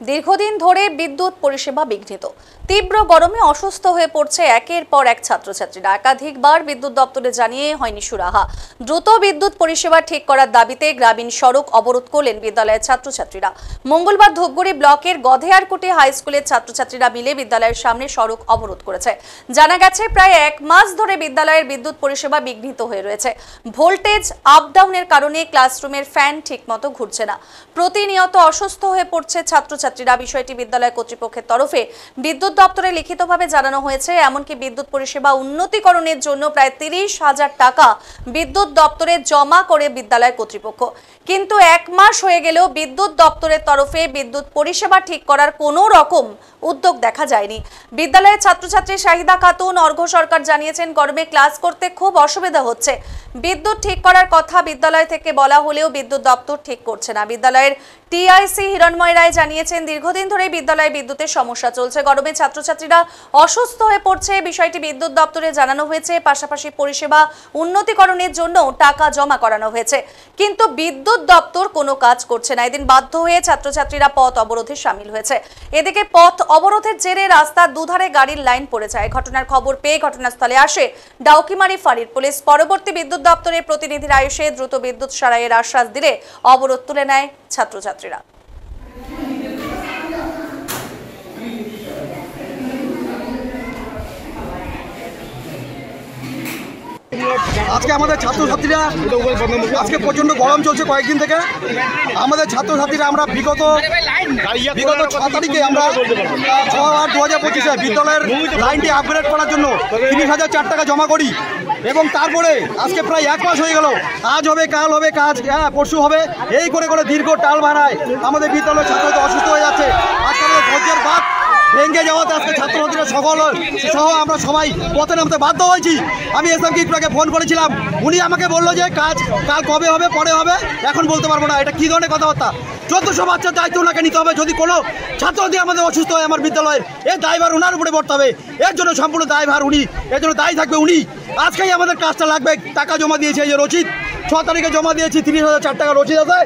দীর্ঘদিন ধরে বিদ্যুৎ পরিষেবা বিঘ্নিত। তীব্র গরমে অসুস্থ হয়ে পড়ছে একের পর এক ছাত্রছাত্রীরা। একাধিকবার বিদ্যুৎ দপ্তরে জানিয়ে হয়নি সুরাহা। দ্রুত বিদ্যুৎ পরিষেবা ঠিক করার দাবিতে গ্রামীণ সড়ক অবরোধ করলেন বিদ্যালয়ের ছাত্রছাত্রীরা। মঙ্গলবার ধূপগুড়ি ব্লকের গধেয়ারকুটি হাই স্কুলের ছাত্রছাত্রীরা মিলে বিদ্যালয়ের সামনে সড়ক অবরোধ করেছে। জানা গেছে প্রায় এক মাস ধরে বিদ্যালয়ের বিদ্যুৎ পরিষেবা বিঘ্নিত হয়ে রয়েছে। ভোল্টেজ আপ ডাউনের কারণে ক্লাসরুমের ফ্যান ঠিকমতো ঘুরছে না। প্রতিনিয়ত অসুস্থ হয়ে পড়ছে ছাত্রছাত্রীরা। বিষয়টি বিদ্যালয় কর্তৃপক্ষের তরফে বিদ্যুৎ দপ্তরে লিখিতভাবে জানানো হয়েছে। এমনকি বিদ্যুৎ পরিষেবা উন্নতিকরণের জন্য প্রায় 30,000 টাকা বিদ্যুৎ দপ্তরে জমা করে বিদ্যালয় কর্তৃপক্ষ। কিন্তু এক মাস হয়ে গেলেও বিদ্যুৎ দপ্তরের তরফে বিদ্যুৎ পরিষেবা ঠিক করার কোনো রকম উদ্যোগ দেখা যায়নি। বিদ্যালয়ের ছাত্রছাত্রী শাহিদা খাতুন অর্ঘ্য সরকার জানিয়েছেন, গরমে ক্লাস করতে খুব অসুবিধা হচ্ছে। বিদ্যুৎ ঠিক করার কথা বিদ্যালয় থেকে বলা হলেও বিদ্যুৎ দপ্তর ঠিক করছে না। বিদ্যালয়ের টিআইসি হিরণময় রায় জানিয়েছেন, দীর্ঘদিন ধরে বিদ্যালয়ে বিদ্যুতের সমস্যা চলছে। গরমে ছাত্রছাত্রীরা অসুস্থ হয়ে পড়ছে। বিষয়টি বিদ্যুৎ দপ্তরে জানানো হয়েছে। পাশাপাশি পরিষেবা উন্নতিকরণের জন্য টাকা জমা করানো হয়েছে, কিন্তু বিদ্যুৎ দপ্তর কোনো কাজ করছে না। এদিন বাধ্য হয়ে ছাত্রছাত্রীরা পথ অবরোধে সামিল হয়েছে। এদিকে পথ অবরোধের জেরে রাস্তার দুধারে গাড়ির লাইন পড়ে যায়। ঘটনার খবর পেয়ে ঘটনাস্থলে আসে ডাউকিমারি ফাঁড়ির পুলিশ। পরবর্তী বিদ্যুৎ দপ্তরের প্রতিনিধিরা এসে দ্রুত বিদ্যুৎ সারাইয়ের আশ্বাস দিলে অবরোধ তুলে নেয় ছাত্রছাত্রীরা। আজকে আমাদের ছাত্রছাত্রীরা আজকে প্রচণ্ড গরম চলছে কয়েকদিন থেকে। আমাদের ছাত্রছাত্রীরা আমরা বিগত 6 তারিখে আমরা 6/8/2025 বিদ্যালয়ের লাইনটি আপগ্রেড করার জন্য 30,004 টাকা জমা করি এবং তারপরে আজকে প্রায় এক মাস হয়ে গেল। আজ হবে, কাল হবে, কাজ পরশু হবে, এই করে করে দীর্ঘ টাল ভাড়ায় আমাদের বিদ্যালয়ের ছাত্রছাত্রী অসুস্থ হয়ে যাচ্ছে। আজকে আমাদের ধৈর্যের বাঁধ ভেঙে যাওয়াতে আজকে ছাত্রছাত্রীরা সহ আমরা সবাই পথে নামতে বাধ্য হয়েছি। আমি এসএমকে একটু আগে ফোন করেছিলাম, উনি আমাকে বললো যে কাজ কাল কবে হবে, পরে হবে, এখন বলতে পারবো না। এটা কী ধরনের কথাবার্তা? 1400 বাচ্চার দায়িত্ব ওনাকে নিতে হবে। যদি কোনো ছাত্র যদি আমাদের অসুস্থ হয় আমার বিদ্যালয়ের, এর দায়ভার ওনার উপরে পড়তে হবে। এর জন্য সম্পূর্ণ দায়ভার উনি, এর জন্য দায়ী থাকবে উনি। আজকেই আমাদের কাজটা লাগবে। টাকা জমা দিয়েছে, এই যে রসিদ 6 তারিখে জমা দিয়েছি, 30,004 টাকা রসিদ আছে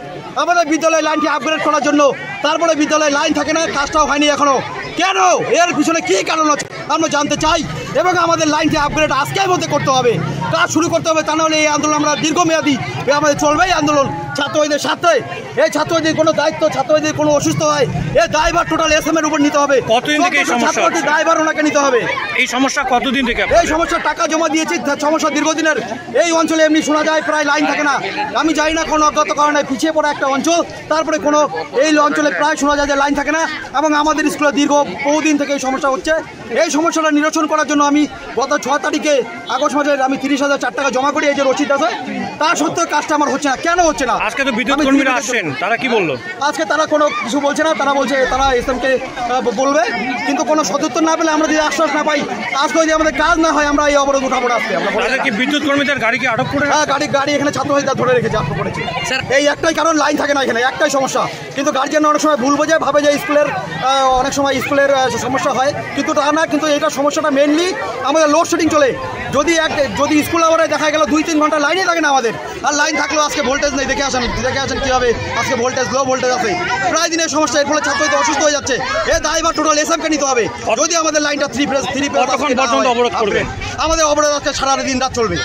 আমাদের বিদ্যালয়ের লাইনটি আপগ্রেড করার জন্য। তারপরে বিদ্যালয়ে লাইন থাকে না, কাজটাও হয়নি এখনো। কেন? এর পিছনে কী কারণ আছে আমরা জানতে চাই এবং আমাদের লাইনটি আপগ্রেড আজকের মধ্যে করতে হবে, কাজ শুরু করতে হবে। তা নাহলে এই আন্দোলন আমরা দীর্ঘমেয়াদী আমাদের চলবেই আন্দোলন ছাত্রদের সাথে। এই ছাত্রদের কোনো দায়িত্ব, ছাত্রদের কোনো অসুস্থ হয়, এই দায়ভার টোটাল এসএমের উপর নিতে হবে। কতদিন থেকে এই সমস্যা? ছাত্রদের দায়ভার ওনাকে নিতে হবে। এই সমস্যা কতদিন থেকে? এই সমস্যা টাকা জমা দিয়েছি, সমস্যা দীর্ঘদিনের। এই অঞ্চলে এমনি শোনা যায় প্রায় লাইন থাকে না। আমি জানি না কোনো অজ্ঞাত কারণে পিছিয়ে পড়া একটা অঞ্চল, তারপরে কোনো এই অঞ্চলে প্রায় শোনা যায় যে লাইন থাকে না এবং আমাদের স্কুলে দীর্ঘ বহুদিন থেকে এই সমস্যা হচ্ছে। এই সমস্যাটা নিরসন করার জন্য আমি গত 6 তারিখে আগস্ট মাসে আমি 30,004 টাকা জমা করি, এই যে রসিদ আছে। তা সত্ত্বেও কাজটা আমার হচ্ছে না। কেন হচ্ছে না? আজকে তো বিদ্যুৎ কর্মীরা আসছেন, তারা কি বললো? আজকে তারা কোনো কিছু বলছে না। তারা বলছে তারা এসএমকে বলবে, কিন্তু কোনো সদুত্তর না পেলে, আমরা যদি আশ্বাস না পাই, আজকে যদি আমাদের কাজ না হয় আমরা এই অবরোধ উঠাবো। আসতে আমরা কি বিদ্যুৎ কর্মীদের গাড়িকে আটক করে? হ্যাঁ, গাড়ি এখানে ছাত্রছাত্রীরা ধরে রেখেছে, আটক করেছে। এই একটাই কারণ, লাইন থাকে না এখানে, একটাই সমস্যা। কিন্তু গার্জিয়ান অনেক সময় ভুল বোঝে, ভাবে যে স্কুলের অনেক সময় স্কুলের সমস্যা হয়, কিন্তু তা না। কিন্তু এইটা সমস্যাটা মেনলি আমাদের লোডশেডিং চলে। যদি স্কুল আওয়ারে দেখা গেল 2-3 ঘন্টা লাইনে থাকে না আমাদের, আর লাইন থাকলেও আজকে ভোল্টেজ নেই। দেখে আসেন কীভাবে আজকে ভোল্টেজ লো ভোল্টেজ আছে। প্রায় দিনের সমস্যা, এর ফলে ছাত্রছাত্রী অসুস্থ হয়ে যাচ্ছে। এ দায়ভার টোটাল এসএমকে নিতে হবে। যদি আমাদের লাইনটা 3 ফেজ অবরোধ করবেন? আমাদের অবরোধ আজকে সারা দিন রাত চলবে।